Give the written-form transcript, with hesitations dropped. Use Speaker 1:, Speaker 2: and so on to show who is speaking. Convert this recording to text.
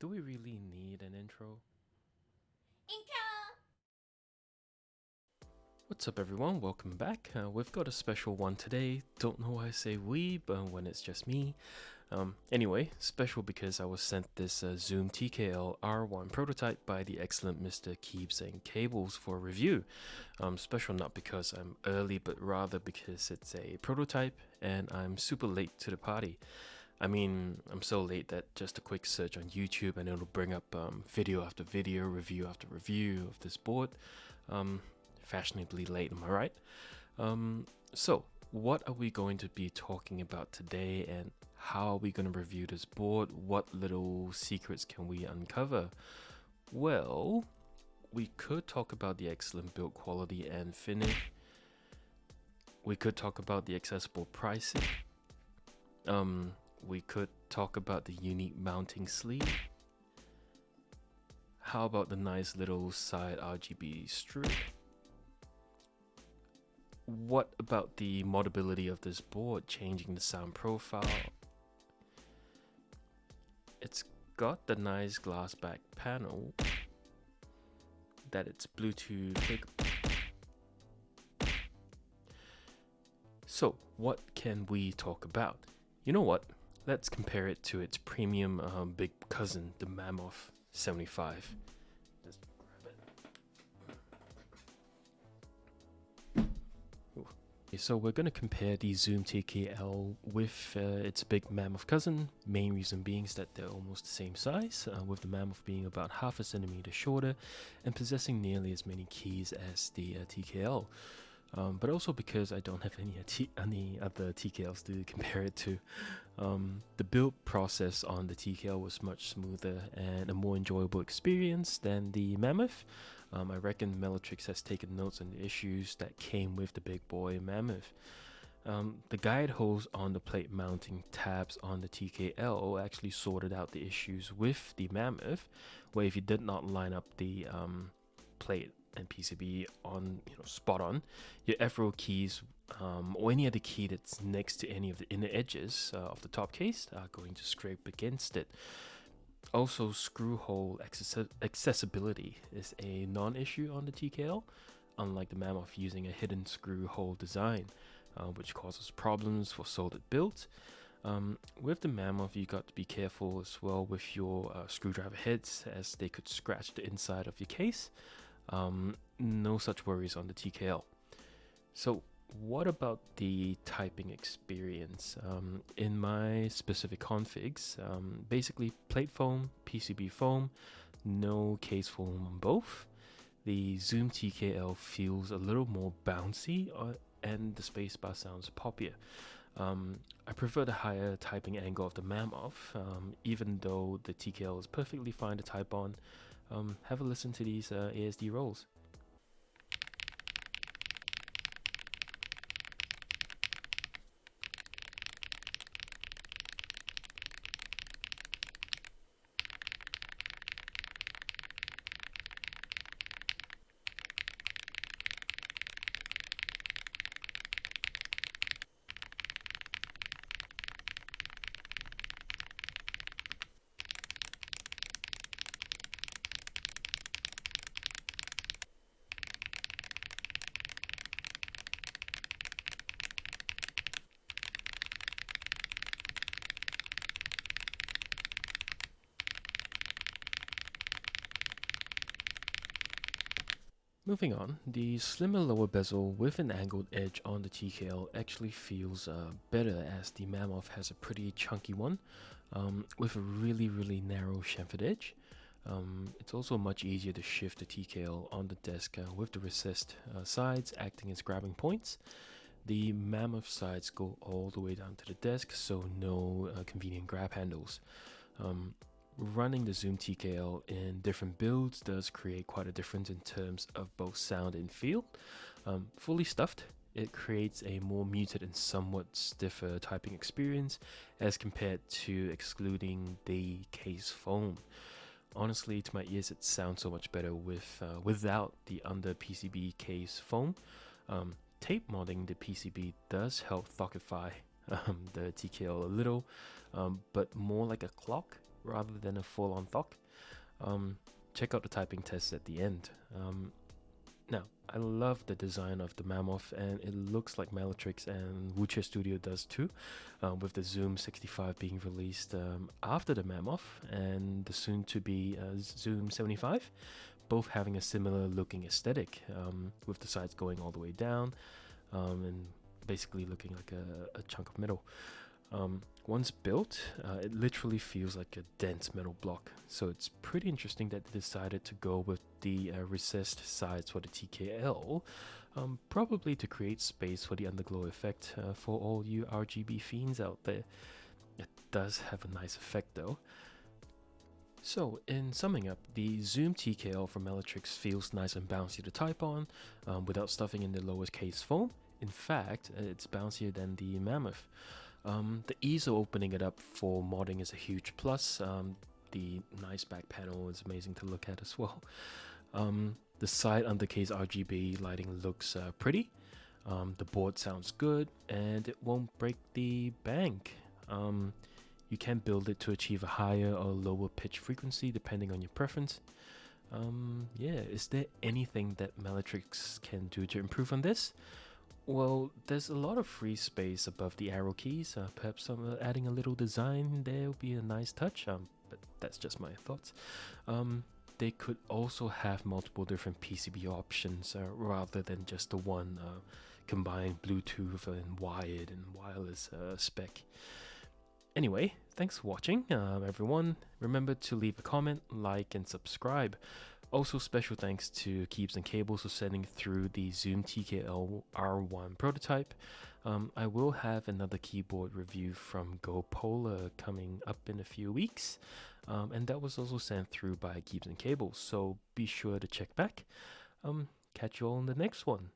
Speaker 1: Do we really need an intro? What's up everyone, welcome back. We've got a special one today. Don't know why I say we, but when it's just me. Anyway, special because I was sent this ZoomTKL R1 Prototype by the excellent Mr. Keeps and Cables for review. Special not because I'm early, but rather because it's a prototype and I'm super late to the party. I mean, I'm so late that just a quick search on YouTube and it'll bring up video after video, review after review of this board. Fashionably late, am I right? So, what are we going to be talking about today, and how are we going to review this board? What little secrets can we uncover? Well, we could talk about the excellent build quality and finish. We could talk about the accessible pricing. We could talk about the unique mounting sleeve. How about the nice little side RGB strip? What about the modability of this board, changing the sound profile? It's got the nice glass back panel that it's Bluetooth capable. So what can we talk about? You know what? Let's compare it to its premium big cousin, the Mammoth75. So we're going to compare the ZoomTKL with its big Mammoth cousin. Main reason being is that they're almost the same size, with the Mammoth being about half a centimeter shorter and possessing nearly as many keys as the TKL. But also because I don't have any other TKLs to compare it to. The build process on the TKL was much smoother and a more enjoyable experience than the Mammoth. I reckon Melotrix has taken notes on the issues that came with the big boy Mammoth. The guide holes on the plate mounting tabs on the TKL actually sorted out the issues with the Mammoth, where if you did not line up the plate and PCB on, spot on, your F-roll keys or any other key that's next to any of the inner edges of the top case are going to scrape against it. Also, screw hole accessibility is a non-issue on the TKL, unlike the Mammoth using a hidden screw hole design, which causes problems for soldered builds. With the Mammoth, you got to be careful as well with your screwdriver heads, as they could scratch the inside of your case. No such worries on the TKL. So what about the typing experience? In my specific configs, basically plate foam, PCB foam, no case foam on both. The ZoomTKL feels a little more bouncy and the spacebar sounds poppier. I prefer the higher typing angle of the Mammoth, even though the TKL is perfectly fine to type on. Have a listen to these ASD rolls. Moving on, the slimmer lower bezel with an angled edge on the TKL actually feels better, as the Mammoth has a pretty chunky one with a really narrow chamfered edge. It's also much easier to shift the TKL on the desk with the recessed sides acting as grabbing points. The Mammoth sides go all the way down to the desk, so no convenient grab handles. Running the ZoomTKL in different builds does create quite a difference in terms of both sound and feel. Fully stuffed, it creates a more muted and somewhat stiffer typing experience as compared to excluding the case foam. Honestly, to my ears, it sounds so much better without the under PCB case foam. Tape modding the PCB does help thockify the TKL a little, but more like a clock rather than a full-on thock. Check out the typing test at the end. Now, I love the design of the Mammoth, and it looks like Malatrix and Wuque Studio does too, with the Zoom65 being released after the Mammoth, and the soon-to-be Zoom75, both having a similar looking aesthetic, with the sides going all the way down, and basically looking like a chunk of metal. Once built, it literally feels like a dense metal block, so it's pretty interesting that they decided to go with the recessed sides for the TKL, probably to create space for the underglow effect for all you RGB fiends out there. It does have a nice effect though. So, in summing up, the ZoomTKL from Malatrix feels nice and bouncy to type on, without stuffing in the lowest case foam. In fact, it's bouncier than the Mammoth. The ease of opening it up for modding is a huge plus. The nice back panel is amazing to look at as well. The side undercase RGB lighting looks pretty. The board sounds good, and it won't break the bank. You can build it to achieve a higher or lower pitch frequency depending on your preference. Yeah, is there anything that Malatrix can do to improve on this? Well, there's a lot of free space above the arrow keys. Perhaps adding a little design there would be a nice touch, but that's just my thoughts. They could also have multiple different PCB options rather than just the one combined Bluetooth and wired and wireless spec. Anyway, thanks for watching, everyone. Remember to leave a comment, like, and subscribe. Also, special thanks to Keeps and Cables for sending through the ZoomTKL R1 Prototype. I will have another keyboard review from GoPolar coming up in a few weeks, and that was also sent through by Keeps and Cables, so be sure to check back. Catch you all in the next one.